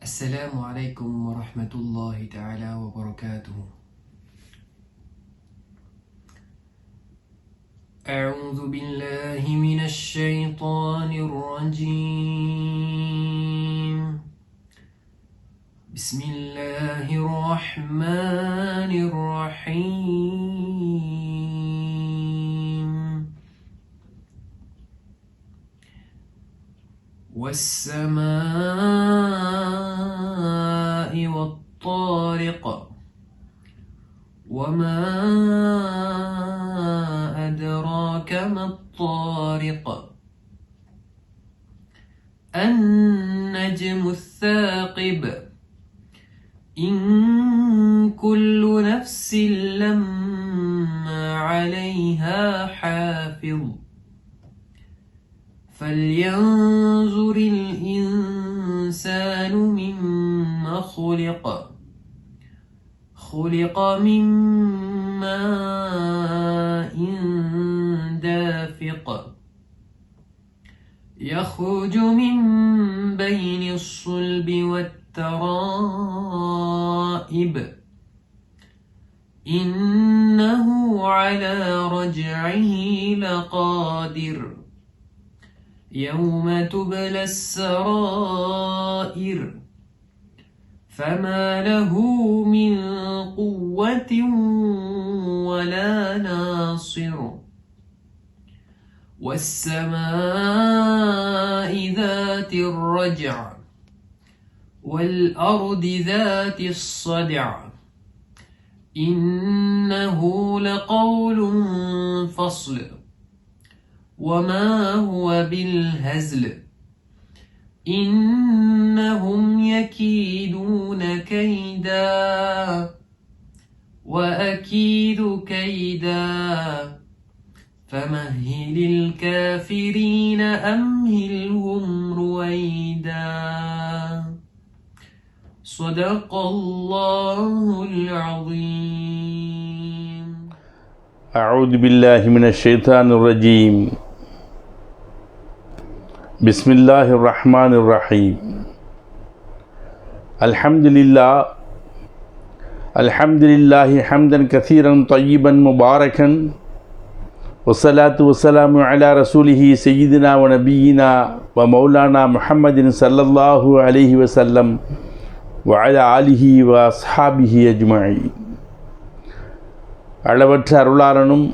السلام عليكم ورحمة الله تعالى وبركاته. أعوذ بالله من الشيطان الرجيم. بسم الله الرحمن الرحيم. والسماء والطارق وما أدراك ما الطارق النجم الثاقب إن كل نفس لما عليها حافظ فلينظر الإنسان مما خلق من ماء دافق يخرج من بين الصلب والترائب إنه على رجعه لقادر يوم تبلى السرائر فما له من قوة ولا ناصر والسماء ذات الرجع والأرض ذات الصدع إنه لقول فصل وما هو بالهزل إنهم يكيدون كيدا وأكيد كيدا فمهل الكافرين أمهلهم رويدا صدق الله العظيم. أعوذ بالله من الشيطان الرجيم. بسم الله الرحمن الرحيم. الحمد لله حمدا كثيرا طيبا مباركا والصلاة والسلام على رسوله سيدنا ونبينا ومولانا محمد صلى الله عليه وسلم وعلى آله وأصحابه أجمعين. அளவற்ற அருளாளனும்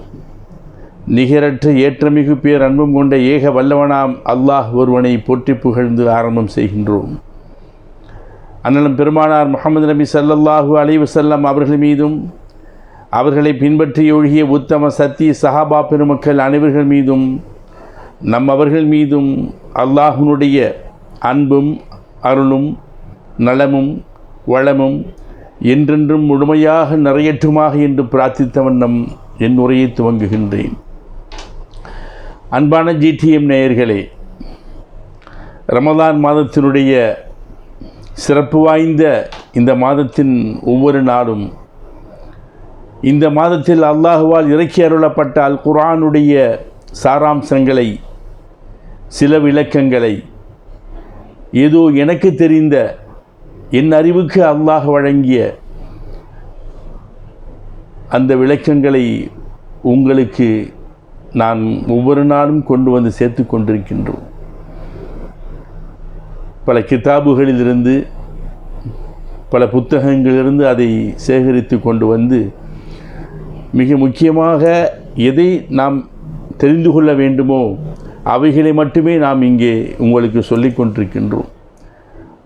நிகரற்ற ஏற்றமிகு பேர் அன்பும் கொண்ட ஏக வல்லவனாம் அல்லாஹ் ஒருவனை போற்றி புகழ்ந்து ஆரம்பம் செய்கின்றோம். அண்ணலும் பெருமானார் முஹம்மது நபி ஸல்லல்லாஹு அலைஹி வஸல்லம் அவர்கள் மீதும் அவர்களை பின்பற்றி ஒழுகிய உத்தம சத்திய சஹாபா பெருமக்கள் அனைவர்கள் மீதும் அவர்கள் மீதும் அல்லாஹ்வுடைய அன்பும் அருளும் நலமும் வளமும் என்றென்றும் முழுமையாக நிறையற்றுமாக என்று பிரார்த்தித்த வண்ணம் என் உரையை துவங்குகின்றேன். அன்பான ஜிடிஎம் நேயர்களே, ரமலான் மாதத்தினுடைய சிறப்பு வாய்ந்த இந்த மாதத்தின் ஒவ்வொரு நாளும் இந்த மாதத்தில் அல்லாஹுவால் இறக்கி அருளப்பட்ட அல் குர்ஆனுடைய சாராம்சங்களை, சில விளக்கங்களை, ஏதோ எனக்கு தெரிந்த என் அறிவுக்கு அல்லாஹ் வழங்கிய அந்த விளக்கங்களை உங்களுக்கு நான் ஒவ்வொரு நாளும் கொண்டு வந்து சேர்த்து கொண்டிருக்கின்றோம். பல கிதாபுகளிலிருந்து பல புத்தகங்களிலிருந்து அதை சேகரித்து கொண்டு வந்து மிக முக்கியமாக எதை நாம் தெரிந்து கொள்ள வேண்டுமோ அவைகளை மட்டுமே நாம் இங்கே உங்களுக்கு சொல்லிக் கொண்டிருக்கின்றோம்.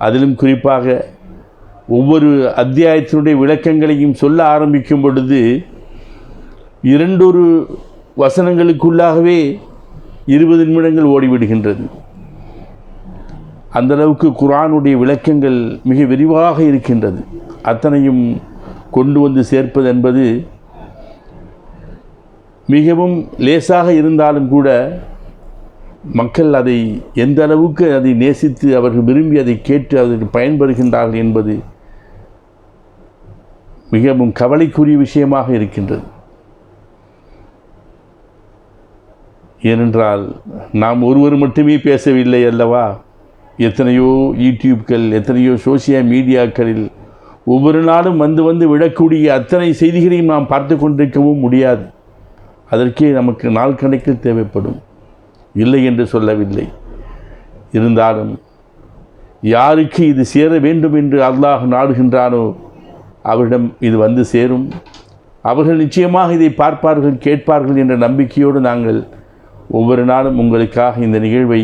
அதிலும் குறிப்பாக ஒவ்வொரு அத்தியாயத்தினுடைய விளக்கங்களையும் சொல்ல ஆரம்பிக்கும் பொழுது இரண்டொரு வசனங்களுக்குள்ளாகவே 20 நிமிடங்கள் ஓடிவிடுகின்றது. அந்தளவுக்கு குர்ஆனுடைய விளக்கங்கள் மிக விரிவாக இருக்கின்றது. அத்தனையும் கொண்டு வந்து சேர்ப்பது என்பது மிகவும் லேசாக இருந்தாலும் கூட மக்கள் அதை எந்த அளவுக்கு அதை நேசித்து அவர்கள் விரும்பி அதை கேட்டு அதற்கு பயன்படுகின்றார்கள் என்பது மிகவும் கவலைக்குரிய விஷயமாக இருக்கின்றது. ஏனென்றால் நாம் ஒருவர் மட்டுமே பேசவில்லை அல்லவா, எத்தனையோ யூடியூப்கள், எத்தனையோ சோசியல் மீடியாக்களில் ஒவ்வொரு நாளும் வந்து விடக்கூடிய அத்தனை செய்திகளையும் நாம் பார்த்து கொண்டிருக்கவும் முடியாது. அதற்கே நமக்கு நாள் கணக்கில் தேவைப்படும். இல்லை என்று சொல்லவில்லை. இருந்தாலும் யாருக்கு இது சேர வேண்டும் என்று அல்லாஹ் நாடுகின்றானோ அவரிடம் இது வந்து சேரும். அவர்கள் நிச்சயமாக இதை பார்ப்பார்கள், கேட்பார்கள் என்ற நம்பிக்கையோடு நாங்கள் ஒவ்வொரு நாளும் உங்களுக்காக இந்த நிகழ்வை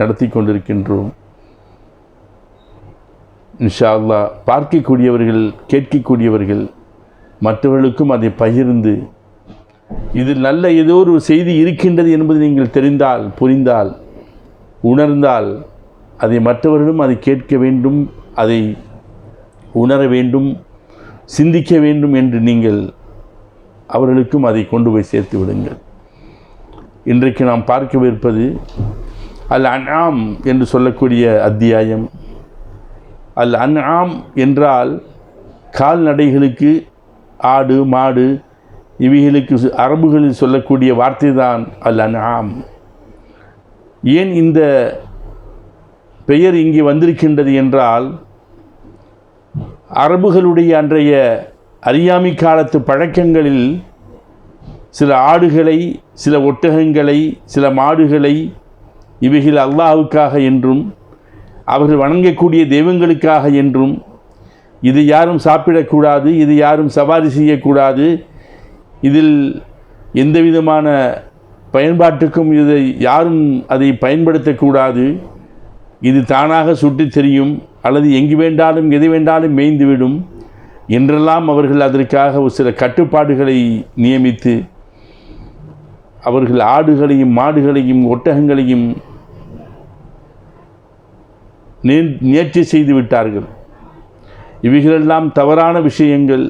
நடத்தி கொண்டிருக்கின்றோம். இன்ஷா அல்லாஹ் பார்க்கக்கூடியவர்கள், கேட்கக்கூடியவர்கள் மற்றவர்களுக்கும் அதை பகிர்ந்து, இதில் நல்ல ஏதோ ஒரு செய்தி இருக்கின்றது என்பது நீங்கள் தெரிந்தால், புரிந்தால், உணர்ந்தால் அதை மற்றவர்களும் அதை கேட்க வேண்டும், அதை உணர வேண்டும், சிந்திக்க வேண்டும் என்று நீங்கள் அவர்களுக்கும் அதை கொண்டு போய் சேர்த்து விடுங்கள். இன்றைக்கு நாம் பார்க்கவிருப்பது அல் அன்ஆம் என்று சொல்லக்கூடிய அத்தியாயம். அல் அன்ஆம் என்றால் கால்நடைகளுக்கு, ஆடு மாடு இவைகளுக்கு அரபுகளில் சொல்லக்கூடிய வார்த்தை தான் அல் அன்ஆம். ஏன் இந்த பெயர் இங்கே வந்திருக்கின்றது என்றால், அரபுகளுடைய அன்றைய அறியாமை காலத்து பழக்கங்களில் சில ஆடுகளை, சில ஒட்டகங்களை, சில மாடுகளை இவைகள் அல்லாஹ்வுக்காக என்றும் அவர்கள் வணங்கக்கூடிய தெய்வங்களுக்காக என்றும், இது யாரும் சாப்பிடக்கூடாது, இது யாரும் சவாரி செய்யக்கூடாது, இதில் எந்த விதமான பயன்பாட்டுக்கும் இதை யாரும் அதை பயன்படுத்தக்கூடாது, இது தானாக சுற்றித் தெரியும் அல்லது எங்கு வேண்டாலும் எதை வேண்டாலும் மேய்ந்துவிடும் என்றெல்லாம் அவர்கள் அதற்காக சில கட்டுப்பாடுகளை நியமித்து அவர்கள் ஆடுகளையும் மாடுகளையும் ஒட்டகங்களையும் நேர்ச்சி செய்து விட்டார்கள். இவைகளெல்லாம் தவறான விஷயங்கள்,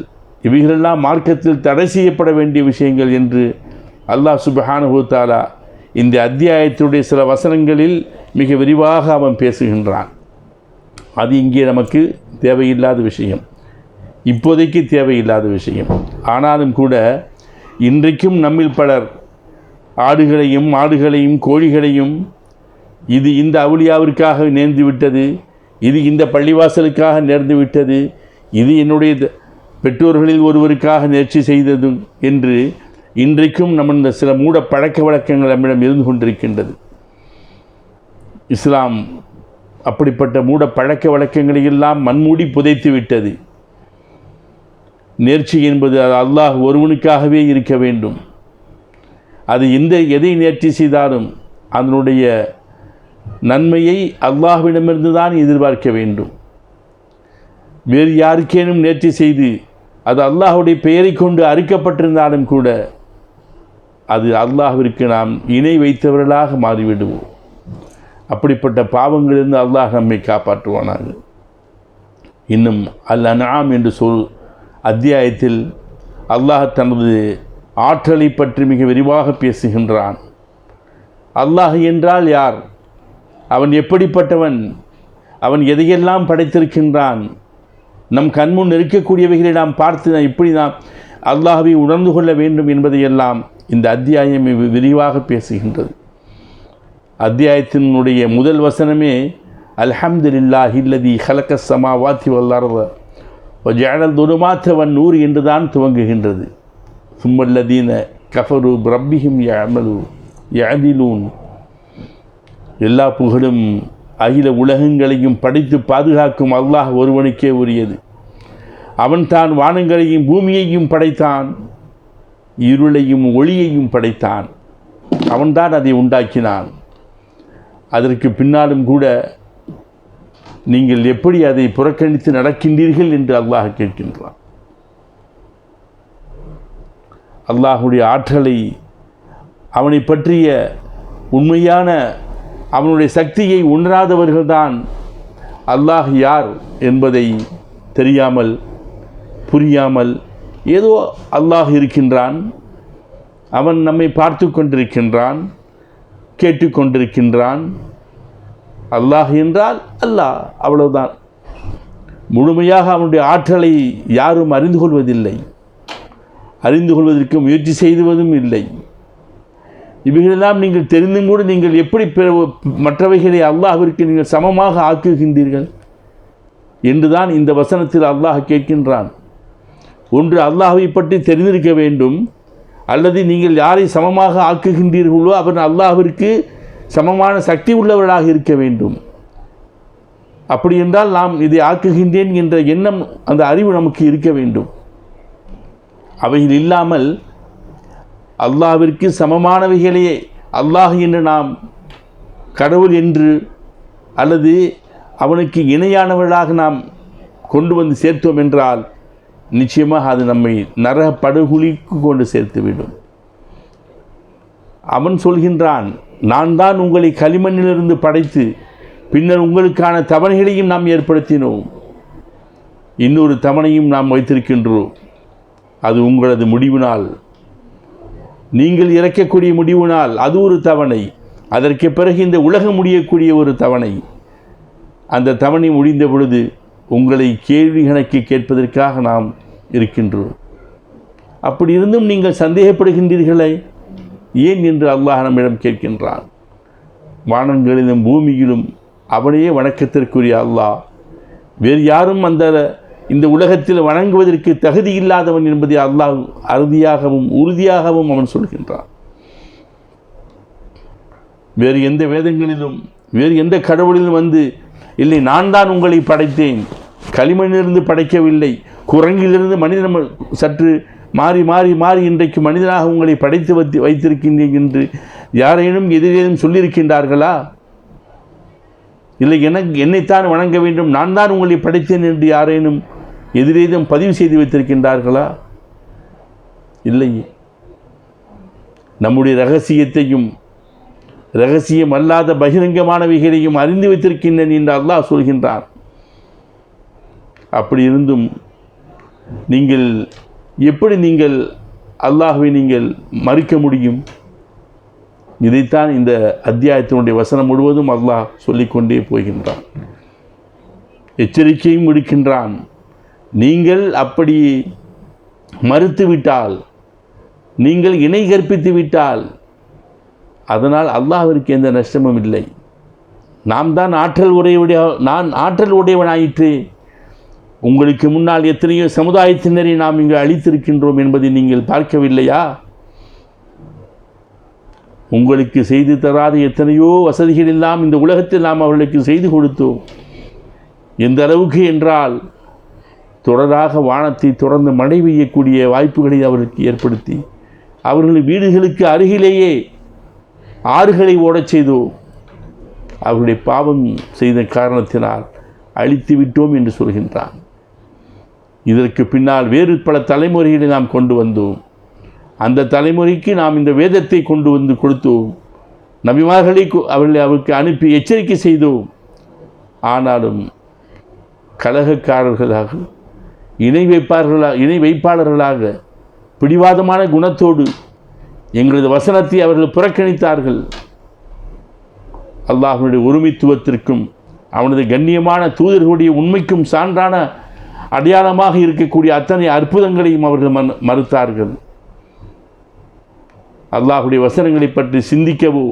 இவைகளெல்லாம் மார்க்கத்தில் தடை செய்யப்பட வேண்டிய விஷயங்கள் என்று அல்லாஹ் சுப்ஹானஹு வ தஆலா இந்த அத்தியாயத்துடைய சில வசனங்களில் மிக விரிவாக அவன் பேசுகின்றான். அது இங்கே நமக்கு தேவையில்லாத விஷயம், இப்போதைக்கு தேவையில்லாத விஷயம். ஆனாலும் கூட இன்றைக்கும் நம்மில் பலர் ஆடுகளையும் மாடுகளையும் கோழிகளையும் இது இந்த அவுலியாவிற்காக நேர்ந்து விட்டது, இது இந்த பள்ளிவாசலுக்காக நேர்ந்து விட்டது, இது என்னுடைய பெற்றோர்களில் ஒருவருக்காக நேர்ச்சி செய்தது என்று இன்றைக்கும் நம்ம சில மூட பழக்க வழக்கங்கள் நம்மிடம் இருந்து கொண்டிருக்கின்றது. இஸ்லாம் அப்படிப்பட்ட மூட பழக்க வழக்கங்களை எல்லாம் மண்மூடி புதைத்து விட்டது. நேர்ச்சி என்பது அது அல்லாஹ் ஒருவனுக்காகவே இருக்க வேண்டும். அது எதை நேர்ச்சி செய்தாலும் அதனுடைய நன்மையை அல்லாஹ்விடமிருந்து தான் எதிர்பார்க்க வேண்டும். வேறு யாருக்கேனும் நேர்ச்சி செய்து அது அல்லாஹ்வுடைய பெயரை கொண்டு அறுக்கப்பட்டிருந்தாலும் கூட அது அல்லாஹ்விற்கு நாம் இணை வைத்தவர்களாக மாறிவிடுவோம். அப்படிப்பட்ட பாவங்களிலிருந்து அல்லாஹ் நம்மை காப்பாற்றுவானாக. இன்னும் அல் அன்ஆம் என்று அத்தியாயத்தில் அல்லாஹ் தனது ஆற்றலை பற்றி மிக விரிவாக பேசுகின்றான். அல்லாஹ் என்றால் யார், அவன் எப்படிப்பட்டவன், அவன் எதையெல்லாம் படைத்திருக்கின்றான், நம் கண்முன் இருக்கக்கூடியவைகளை நாம் பார்த்து இப்படி நாம் அல்லாஹ்வை உணர்ந்து கொள்ள வேண்டும் என்பதையெல்லாம் இந்த அத்தியாயம் விரிவாக பேசுகின்றது. அத்தியாயத்தினுடைய முதல் வசனமே அல்ஹம்துலில்லாஹி அல்லதி ஹலக்கஸ் ஸமாவாத்தி வல் அர்த வ ஜஅலல் ظுலுமாத்த வன் நூர் என்று தான் துவங்குகின்றது. சும்மல்லதீன கஃபரு பிரப்பிஹிம் யஅதிலூன். எல்லா புகழும் அகில உலகங்களையும் படைத்து பாதுகாக்கும் அல்லாஹ் ஒருவனுக்கே உரியது. அவன் தான் வானங்களையும் பூமியையும் படைத்தான், இருளையும் ஒளியையும் படைத்தான். அவன்தான் அதை உண்டாக்கினான். அதற்கு பின்னாலும் கூட நீங்கள் எப்படி அதை புறக்கணித்து நடக்கின்றீர்கள் என்று அல்லாஹ் கேட்கின்றான். அல்லாஹுடைய ஆற்றலை, அவனை பற்றிய உண்மையான அவனுடைய சக்தியை உணராதவர்கள்தான் அல்லாஹ் யார் என்பதை தெரியாமல் புரியாமல் ஏதோ அல்லாஹ் இருக்கின்றான், அவன் நம்மை பார்த்து கொண்டிருக்கின்றான், கேட்டுக்கொண்டிருக்கின்றான், அல்லாஹ் என்றால் அல்லாஹ், அவ்வளவுதான். முழுமையாக அவனுடைய ஆற்றலை யாரும் அறிந்து கொள்வதில்லை, அறிந்து கொள்வதற்கு முயற்சி செய்துவதும் இல்லை. இவைகளெல்லாம் நீங்கள் தெரிந்தும் கூட நீங்கள் எப்படி மற்றவைகளை அல்லாஹ்விற்கு நீங்கள் சமமாக ஆக்குகின்றீர்கள் என்றுதான் இந்த வசனத்தில் அல்லாஹ் கேட்கின்றான். ஒன்று அல்லாஹ்வை பற்றி தெரிந்திருக்க வேண்டும், அல்லது நீங்கள் யாரை சமமாக ஆக்குகின்றீர்களோ அவர் அல்லாஹ்விற்கு சமமான சக்தி உள்ளவர்களாக இருக்க வேண்டும். அப்படி என்றால் நாம் இதை ஆக்குகின்றேன் என்ற எண்ணம், அந்த அறிவு நமக்கு இருக்க வேண்டும். அவைகள் இல்லாமல் அல்லாஹ்விற்கு சமமானவைகளையே அல்லாஹ் என்று நாம் கடவுள் என்று அல்லது அவனுக்கு இணையானவர்களாக நாம் கொண்டு வந்து சேர்த்தோம் என்றால் நிச்சயமாக அது நம்மை நரக படுகொலிக்கு கொண்டு சேர்த்துவிடும். அவன் சொல்கின்றான், நான் தான் உங்களை களிமண்ணிலிருந்து படைத்து பின்னர் உங்களுக்கான தவணைகளையும் நாம் ஏற்படுத்தினோம், இன்னொரு தவணையும் நாம் வைத்திருக்கின்றோம், அது உங்களது முடிவினால், நீங்கள் இறக்கக்கூடிய முடிவினால் அது ஒரு தவணை, அதற்கு பிறகு இந்த உலகம் முடியக்கூடிய ஒரு தவணை. அந்த தவணை முடிந்த பொழுது உங்களை கேள்வி கணக்கு கேட்பதற்காக நாம் இருக்கின்றோம். அப்படி இருந்தும் நீங்கள் சந்தேகப்படுகின்றீர்களே ஏன் என்று அல்லாஹ் நம்மிடம் கேட்கின்றான். வானங்களிலும் பூமியிலும் அவனையே வணக்கத்திற்குரிய அல்லாஹ், வேறு யாரும் இந்த உலகத்தில் வணங்குவதற்கு தகுதி இல்லாதவன் என்பதை அல்லாஹ் உறுதியாகவும் அவன் சொல்கின்றான். வேறு எந்த வேதங்களிலும் வேறு எந்த கடவுளிலும் இல்லை நான் தான் உங்களை படைத்தேன், களிமண்ணிலிருந்து படைக்கவில்லை, குரங்கிலிருந்து மனிதன் சற்று மாறி மாறி மாறி இன்றைக்கு மனிதனாக உங்களை படைத்து வைத்திருக்கின்றேன் என்று யாரேனும் எதிரேனும் சொல்லியிருக்கின்றார்களா? இல்லை என்னைத்தான் வணங்க வேண்டும், நான் தான் உங்களை படைத்தேன் என்று யாரேனும் எதிரேதும் பதிவு செய்து வைத்திருக்கின்றார்களா? இல்லை. நம்முடைய ரகசியத்தையும் ரகசியம் அல்லாத பகிரங்கமானவைகளையும் அறிந்து வைத்திருக்கின்றேன் என்று அல்லாஹ் சொல்கின்றான். அப்படி இருந்தும் எப்படி நீங்கள் அல்லாஹ்வை நீங்கள் மறுக்க முடியும்? இதைத்தான் இந்த அத்தியாயத்தினுடைய வசனம் முழுவதும் அல்லாஹ் சொல்லிக்கொண்டே போகின்றான், எச்சரிக்கையும் விடுக்கின்றான். நீங்கள் அப்படி மறுத்துவிட்டால், நீங்கள் இணை கற்பித்து விட்டால் அதனால் அல்லாஹ்விற்கு எந்த நஷ்டமும் இல்லை. நான் ஆற்றல் உடையவனாயிற்று, உங்களுக்கு முன்னால் எத்தனையோ சமுதாயத்தினரை நாம் இங்கு அளித்திருக்கின்றோம் என்பதை நீங்கள் பார்க்கவில்லையா? உங்களுக்கு செய்து தராத எத்தனையோ வசதிகள் எல்லாம் இந்த உலகத்தில் நாம் அவர்களுக்கு செய்து கொடுத்தோம். எந்த அளவுக்கு என்றால் தொடராக வானத்தை தொடர்ந்து மழை பெய்யக்கூடிய வாய்ப்புகளை அவர்களுக்கு ஏற்படுத்தி அவர்கள் வீடுகளுக்கு அருகிலேயே ஆறுகளை ஓடச் செய்தோம். அவருடைய பாவம் செய்த காரணத்தினால் அழித்து விட்டோம் என்று சொல்கின்றான். இதற்கு பின்னால் வேறு பல தலைமுறைகளை நாம் கொண்டு வந்தோம். அந்த தலைமுறைக்கு நாம் இந்த வேதத்தை கொண்டு வந்து கொடுத்தோம். நபிமார்களை அவருக்கு அனுப்பி எச்சரிக்கை செய்தோம். ஆனாலும் கலகக்காரர்களாக, இணை வைப்பாளர்களாக, பிடிவாதமான குணத்தோடு எங்களது வசனத்தை அவர்கள் புறக்கணித்தார்கள். அல்லாஹ்வுடைய ஒருமைத்துவத்திற்கும் அவனது கண்ணியமான தூதர்களுடைய உண்மைக்கும் சான்றான அடையாளமாக இருக்கக்கூடிய அத்தனை அற்புதங்களையும் அவர்கள் மறுத்தார்கள். அல்லாஹ்வுடைய வசனங்களை பற்றி சிந்திக்கவோ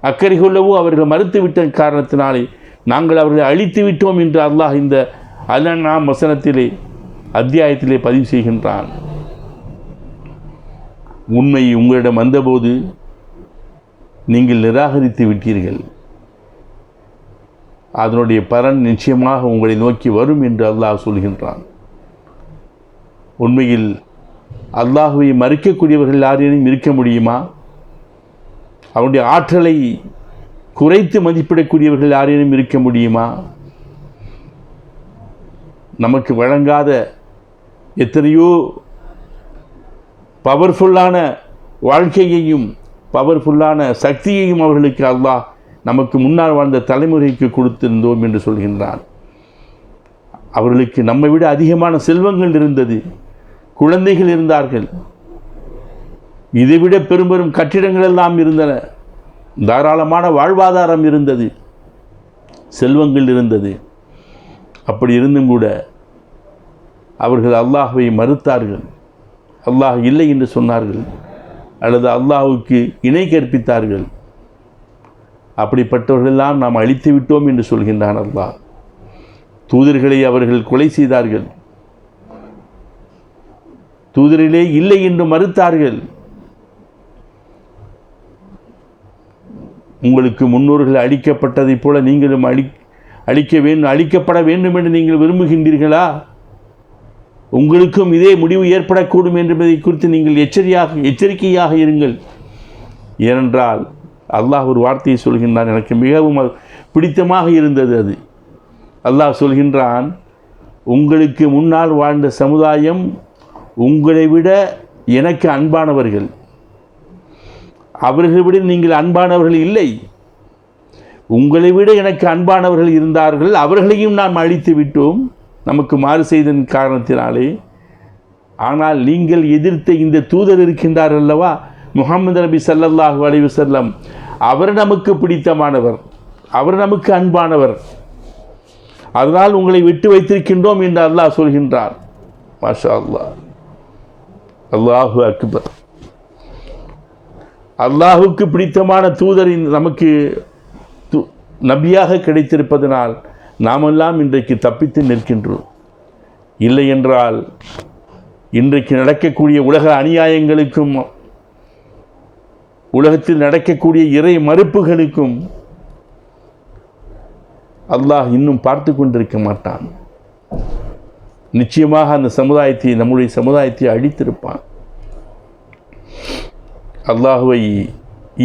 அக்கறை கொள்ளவோ அவர்கள் மறுத்துவிட்ட காரணத்தினாலே நாங்கள் அவர்களை அழித்து விட்டோம் என்று அல்லாஹ் இந்த அல்-அன்ஆம் வசனத்திலே அத்தியாயத்திலே பதிவு செய்கின்றான். உண்மை உங்களிடம் வந்தபோது நீங்கள் நிராகரித்து விட்டீர்கள். அதனுடைய பலன் நிச்சயமாக உங்களை நோக்கி வரும் என்று அல்லாஹ் சொல்கின்றான். உண்மையில் அல்லாஹ்வை மறுக்கக்கூடியவர்கள் யாரேனும் இருக்க முடியுமா? அவனுடைய ஆற்றலை குறைத்து மதிப்பிடக்கூடியவர்கள் யாரேனும் இருக்க முடியுமா? நமக்கு வழங்காத எத்தனையோ பவர்ஃபுல்லான வாழ்க்கையையும் பவர்ஃபுல்லான சக்தியையும் அவர்களுக்கு அல்லாஹ் நமக்கு முன்னால் வாழ்ந்த தலைமுறைக்கு கொடுத்திருந்தோம் என்று சொல்கின்றான். அவர்களுக்கு நம்மை விட அதிகமான செல்வங்கள் இருந்தது, குழந்தைகள் இருந்தார்கள், இதைவிட பெரும் பெரும் கட்டிடங்கள் எல்லாம் இருந்தன, தாராளமான வாழ்வாதாரம் இருந்தது, செல்வங்கள் இருந்தது. அப்படி இருந்தும் கூட அவர்கள் அல்லாஹ்வை மறுத்தார்கள், அல்லாஹ் இல்லை என்று சொன்னார்கள். அல்லது அல்லாஹ்வுக்கு இணை கற்பித்தார்கள். அப்படிப்பட்டவர்களெல்லாம் நாம் அழித்து விட்டோம் என்று சொல்கின்றான் அல்லாஹ். தூதர்களை அவர்கள் கொலை செய்தார்கள், தூதரிலே இல்லை என்று மறுத்தார்கள். உங்களுக்கு முன்னோர்கள் அழிக்கப்பட்டதைப் போல நீங்களும் அழிக்கப்பட வேண்டும் என்று நீங்கள் விரும்புகின்றீர்களா? உங்களுக்கும் இதே முடிவு ஏற்படக்கூடும் என்பதை குறித்து நீங்கள் எச்சரிக்கையாக இருங்கள். ஏனென்றால் அல்லாஹ் ஒரு வார்த்தையை சொல்கின்றான், எனக்கு மிகவும் பிடித்தமாக இருந்தது. அது அல்லாஹ் சொல்கின்றான், உங்களுக்கு முன்னால் வாழ்ந்த சமுதாயம் உங்களை விட எனக்கு அன்பானவர்கள், அவர்களை விட நீங்கள் அன்பானவர்கள் இல்லை. உங்களை விட எனக்கு அன்பானவர்கள் இருந்தார்கள், அவர்களையும் நாம் அழித்து விட்டோம் நமக்கு மாறு செய்தன் காரணத்தினாலே. ஆனால் நீங்கள் எதிர்த்த இந்த தூதர் இருக்கின்றார் அல்லவா, முஹம்மது நபி ஸல்லல்லாஹு அலைஹி வஸல்லம், அவர் நமக்கு பிடித்தமானவர், அவர் நமக்கு அன்பானவர், அதனால் உங்களை விட்டு வைத்திருக்கின்றோம் என்று அல்லாஹ் சொல்கின்றார். மாஷா அல்லாஹ், அல்லாஹு அக்பர். அல்லாஹுக்கு பிடித்தமான தூதர் நமக்கு நபியாக கிடைத்திருப்பதனால் நாமெல்லாம் இன்றைக்கு தப்பித்து நிற்கின்றோம். இல்லை என்றால் இன்றைக்கு நடக்கக்கூடிய உலக அநியாயங்களுக்கும் உலகத்தில் நடக்கக்கூடிய இறை மறுப்புகளுக்கும் அல்லாஹ் இன்னும் பார்த்து கொண்டிருக்க மாட்டான். நிச்சயமாக அந்த சமுதாயத்தை, நம்முடைய சமுதாயத்தை அழித்திருப்பான். அல்லாஹுவை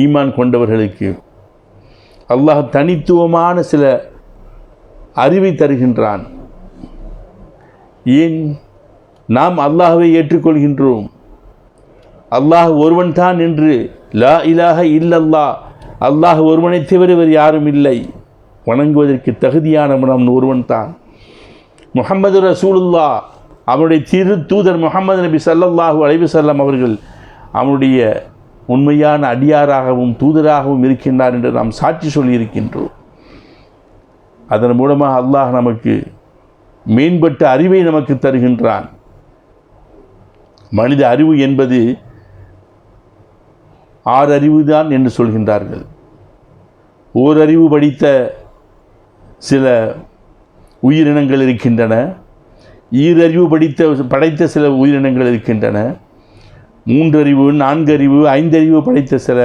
ஈமான் கொண்டவர்களுக்கு அல்லாஹ் தனித்துவமான சில அறிவை தருகின்றான். ஏன் நாம் அல்லாஹுவை ஏற்றுக்கொள்கின்றோம்? அல்லாஹ் ஒருவன் தான் என்று, லா இலாஹ இல்லல்லாஹ், அல்லாஹ் ஒருவனை தவிர வேறு யாரும் இல்லை, வணங்குவதற்கு தகுதியானவன் ஒருவன் தான். முஹம்மது ரசூலுல்லாஹ், அவனுடைய திரு தூதர் முஹம்மது நபி ஸல்லல்லாஹு அலைஹி வஸல்லம் அவர்கள் அவனுடைய உண்மையான அடியாராகவும் தூதராகவும் இருக்கின்றார் என்று நாம் சாட்சி சொல்லியிருக்கின்றோம். அதன் மூலமாக அல்லாஹ் நமக்கு மேம்பட்ட அறிவை நமக்கு தருகின்றான். மனித அறிவு என்பது 6 அறிவு தான் என்று சொல்கின்றார்கள். ஓரறிவு படித்த சில உயிரினங்கள் இருக்கின்றன, ஈரறிவு படைத்த சில உயிரினங்கள் இருக்கின்றன, 3 அறிவு, 4 அறிவு, 5 அறிவு படைத்த சில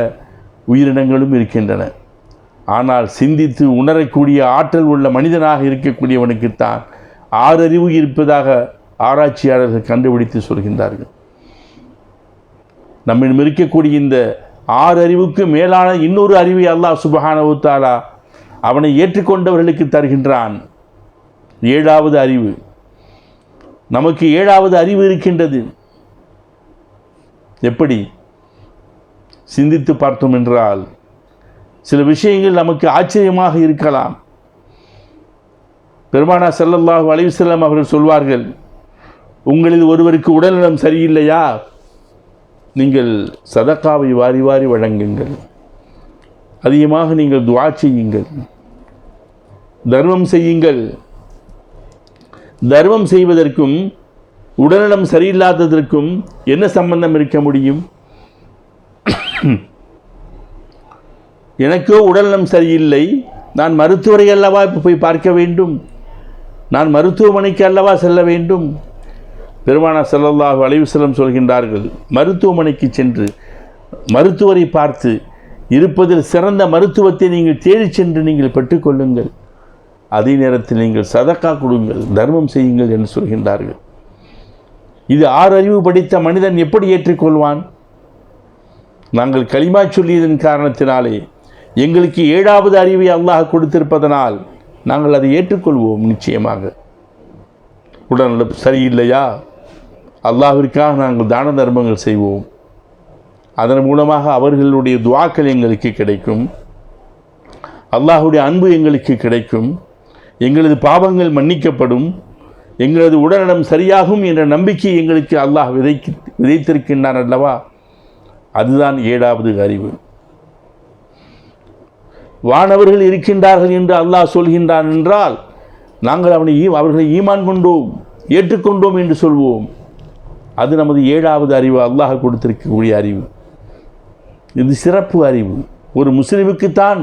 உயிரினங்களும் இருக்கின்றன. ஆனால் சிந்தித்து உணரக்கூடிய ஆற்றல் உள்ள மனிதனாக இருக்கக்கூடியவனுக்குத்தான் 6 அறிவு இருப்பதாக ஆராய்ச்சியாளர்கள் கண்டுபிடித்து சொல்கின்றார்கள். நம்மிடம் இருக்கக்கூடிய இந்த 6 அறிவுக்கு மேலான இன்னொரு அறிவை அல்லாஹ் சுப்ஹானஹு வ தஆலா அவனை ஏற்றுக்கொண்டவர்களுக்கு தருகின்றான். 7வது அறிவு. நமக்கு 7வது அறிவு இருக்கின்றது. எப்படி சிந்தித்து பார்த்தோம் என்றால் சில விஷயங்கள் நமக்கு ஆச்சரியமாக இருக்கலாம். பெருமானார் ஸல்லல்லாஹு அலைஹி வஸல்லம் அவர்கள் சொல்வார்கள், உங்களில் ஒருவருக்கு உடல்நலம் சரியில்லையா, நீங்கள் சதக்காவை வாரி வாரி வழங்குங்கள், அதிகமாக நீங்கள் துஆ செய்யுங்கள், தர்மம் செய்யுங்கள். தர்மம் செய்வதற்கும் உடல்நலம் சரியில்லாததற்கும் என்ன சம்பந்தம் இருக்க முடியும்? எனக்கோ உடல்நலம் சரியில்லை, நான் மருத்துவரை அல்லவா இப்போ போய் பார்க்க வேண்டும், நான் மருத்துவமனைக்கு அல்லவா செல்ல வேண்டும். பெருமானார் ஸல்லல்லாஹு அலைஹி வஸல்லம் சொல்கின்றார்கள், மருத்துவமனைக்கு சென்று மருத்துவரை பார்த்து இருப்பதில் சிறந்த மருத்துவத்தை நீங்கள் தேடி சென்று நீங்கள் பெற்றுக்கொள்ளுங்கள். அதே நேரத்தில் நீங்கள் சதக்கா கொடுங்கள், தர்மம் செய்யுங்கள் என்று சொல்கின்றார்கள். இது 6 அறிவு படித்த மனிதன் எப்படி ஏற்றுக்கொள்வான்? நாங்கள் கலிமா சொல்லியதன் காரணத்தினாலே எங்களுக்கு 7வது அறிவை அல்லாஹ் கொடுத்திருப்பதனால் நாங்கள் அதை ஏற்றுக்கொள்வோம். நிச்சயமாக உடல்நலம் சரியில்லையா, அல்லாஹ்விற்காக நாங்கள் தான தர்மங்கள் செய்வோம். அதன் மூலமாக அவர்களுடைய துஆக்கள் எங்களுக்கு கிடைக்கும், அல்லாஹ்வுடைய அன்பு எங்களுக்கு கிடைக்கும், எங்களது பாவங்கள் மன்னிக்கப்படும், எங்களது உடல்நலம் சரியாகும் என்ற நம்பிக்கை எங்களுக்கு அல்லாஹ் விதைத்திருக்கின்றான் அல்லவா. அதுதான் 7வது அறிவு. வானவர்கள் இருக்கின்றார்கள் என்று அல்லாஹ் சொல்கின்றான் என்றால் நாங்கள் அவர்களை ஈமான் கொண்டோம், ஏற்றுக்கொண்டோம் என்று சொல்வோம். அது நமது 7வது அறிவு, அல்லாஹ் கொடுத்திருக்கக்கூடிய அறிவு. இது சிறப்பு அறிவு. ஒரு முஸ்லிமுக்குத்தான்,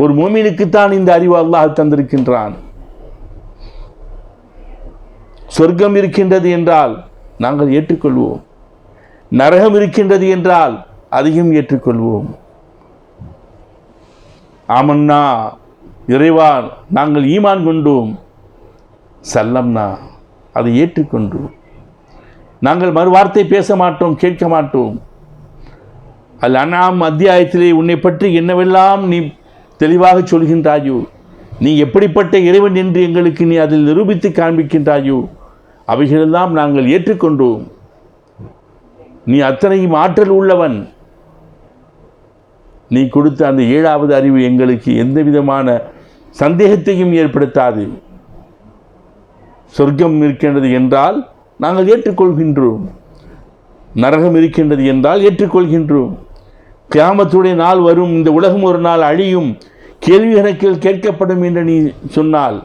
ஒரு மோமினுக்குத்தான் இந்த அறிவு அல்லாஹ் தந்திருக்கின்றான். சொர்க்கம் இருக்கின்றது என்றால் நாங்கள் ஏற்றுக்கொள்வோம், நரகம் இருக்கின்றது என்றால் அதையும் ஏற்றுக்கொள்வோம். ஆமன்னா, இறைவா நாங்கள் ஈமான் கொண்டோம், சல்லம்னா அதை ஏற்றுக்கொண்டு நாங்கள் மறுவார்த்தை பேச மாட்டோம், கேட்க மாட்டோம். அல் அன்ஆம் அத்தியாயத்திலே உன்னை பற்றி என்னவெல்லாம் நீ தெளிவாக சொல்கின்றாயோ, நீ எப்படிப்பட்ட இறைவன் என்று எங்களுக்கு நீ அதில் நிரூபித்து காண்பிக்கின்றாயோ, அவைகளெல்லாம் நாங்கள் ஏற்றுக்கொண்டோம். நீ அத்தனையும் ஆற்றல் உள்ளவன். நீ கொடுத்த அந்த 7வது அறிவு எங்களுக்கு எந்த விதமான சந்தேகத்தையும் ஏற்படுத்தாது. சொர்க்கம் இருக்கின்றது என்றால் நாங்கள் ஏற்றுக்கொள்கின்றோம், நரகம் இருக்கின்றது என்றால் ஏற்றுக்கொள்கின்றோம். கியாமத்துடைய நாள் வரும், இந்த உலகம் ஒரு நாள் அழியும், கேள்வி கணக்கில் கேட்கப்படும் என்று நீ சொன்னால்,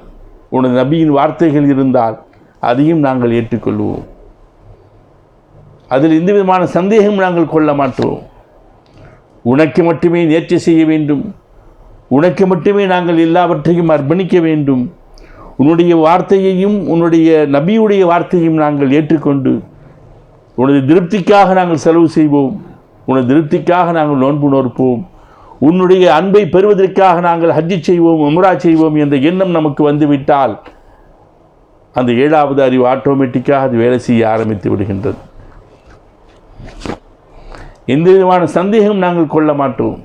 உனது நபியின் வார்த்தைகள் இருந்தால் அதையும் நாங்கள் ஏற்றுக்கொள்வோம். அதில் எந்த விதமான சந்தேகம் நாங்கள் கொள்ள மாட்டோம். உனக்கு மட்டுமே நேர்ச்சி செய்ய வேண்டும், உனக்கு மட்டுமே நாங்கள் எல்லாவற்றையும் அர்ப்பணிக்க வேண்டும். உன்னுடைய வார்த்தையையும் உன்னுடைய நபியுடைய வார்த்தையும் நாங்கள் ஏற்றுக்கொண்டு உனது திருப்திக்காக நாங்கள் செலவு செய்வோம், உனது திருப்திக்காக நாங்கள் நோன்பு நோற்போம், உன்னுடைய அன்பை பெறுவதற்காக நாங்கள் ஹஜ்ஜி செய்வோம், உம்ரா செய்வோம் என்ற எண்ணம் நமக்கு வந்துவிட்டால் அந்த 7வது அறிவு ஆட்டோமேட்டிக்காக அது வேலை செய்ய ஆரம்பித்து விடுகின்றது. எந்த விதமான சந்தேகம் நாங்கள் கொள்ள மாட்டோம்,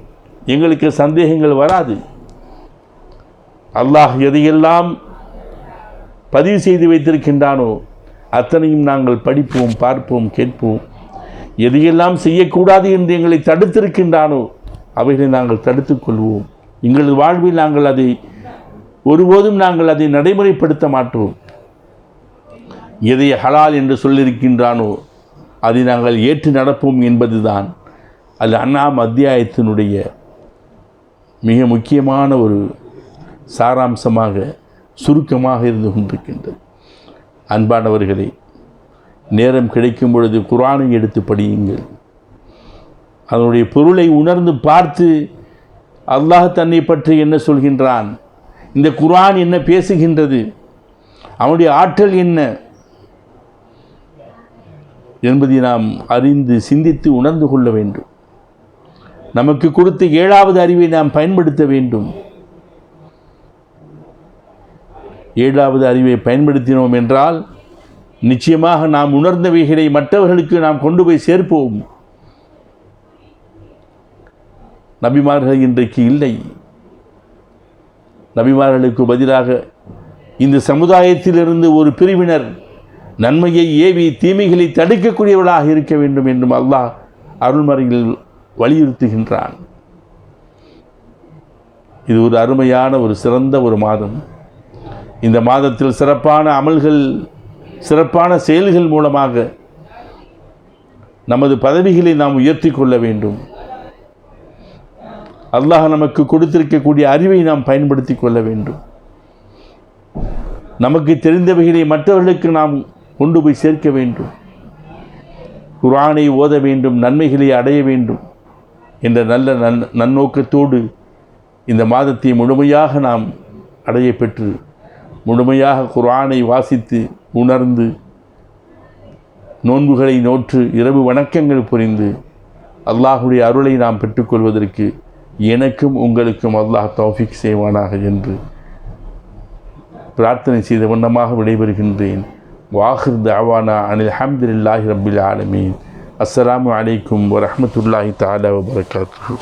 எங்களுக்கு சந்தேகங்கள் வராது. அல்லாஹ் எதையெல்லாம் பதிவு செய்து வைத்திருக்கின்றானோ அத்தனையும் நாங்கள் படிப்போம், பார்ப்போம், கேட்போம். எதையெல்லாம் செய்யக்கூடாது என்று எங்களை தடுத்திருக்கின்றானோ அவைகளை நாங்கள் தடுத்துக் கொள்வோம். எங்களது வாழ்வில் நாங்கள் அதை ஒருபோதும் நாங்கள் அதை நடைமுறைப்படுத்த மாட்டோம். எதை ஹலால் என்று சொல்லியிருக்கின்றானோ அதை நாங்கள் ஏற்று நடப்போம் என்பதுதான் அல் அன்ஆம் அத்தியாயத்தினுடைய மிக முக்கியமான ஒரு சாராம்சமாக, சுருக்கமாக இருந்து கொண்டிருக்கின்றது. அன்பானவர்களே, நேரம் கிடைக்கும் பொழுது குர்ஆனை எடுத்து படியுங்கள். அதனுடைய பொருளை உணர்ந்து பார்த்து அல்லாஹ் தன்னை பற்றி என்ன சொல்கின்றான், இந்த குர்ஆன் என்ன பேசுகின்றது, அவனுடைய ஆற்றல் என்ன என்பதை நாம் அறிந்து சிந்தித்து உணர்ந்து கொள்ள வேண்டும். நமக்கு கொடுத்த 7வது அறிவை நாம் பயன்படுத்த வேண்டும். 7வது அறிவை பயன்படுத்தினோம் என்றால் நிச்சயமாக நாம் உணர்ந்தவைகளை மற்றவர்களுக்கு நாம் கொண்டு போய் சேர்ப்போம். நபிமார்கள் இன்றைக்கு இல்லை. நபிமார்களுக்கு பதிலாக இந்த சமுதாயத்திலிருந்து ஒரு பிரிவினர் நன்மையை ஏவி தீமைகளை தடுக்கக்கூடியவர்களாக இருக்க வேண்டும் என்றும் அல்லாஹ் அருள்மறையில் வலியுறுத்துகின்றான். இது ஒரு அருமையான ஒரு சிறந்த ஒரு மாதம். இந்த மாதத்தில் சிறப்பான அமல்கள், சிறப்பான செயல்கள் மூலமாக நமது பதவிகளை நாம் உயர்த்தி கொள்ள வேண்டும். அல்லாஹ் நமக்கு கொடுத்திருக்கக்கூடிய அறிவை நாம் பயன்படுத்தி கொள்ள வேண்டும். நமக்கு தெரிந்தவைகளை மற்றவர்களுக்கு நாம் கொண்டு போய் சேர்க்க வேண்டும். குர்ஆனை ஓத வேண்டும், நன்மைகளை அடைய வேண்டும் என்ற நல்ல நன்னோக்கத்தோடு இந்த மாதத்தை முழுமையாக நாம் அடைய பெற்று முழுமையாக குர்ஆனை வாசித்து உணர்ந்து நோன்புகளை நோற்று இரவு வணக்கங்கள் புரிந்து அல்லாஹுடைய அருளை நாம் பெற்றுக்கொள்வதற்கு எனக்கும் உங்களுக்கும் அல்லாஹ் தௌஃபீக் செய்வானாக என்று பிரார்த்தனை செய்த வண்ணமாக விடைபெறுகின்றேன். வாஹிர் தஅவானா அனில் ஹம்துலில்லாஹி ரப்பில் ஆலமீன். அஸ்ஸலாமு அலைக்கும் வரஹ்மத்துல்லாஹி தஆலா வபரகாத்துஹு.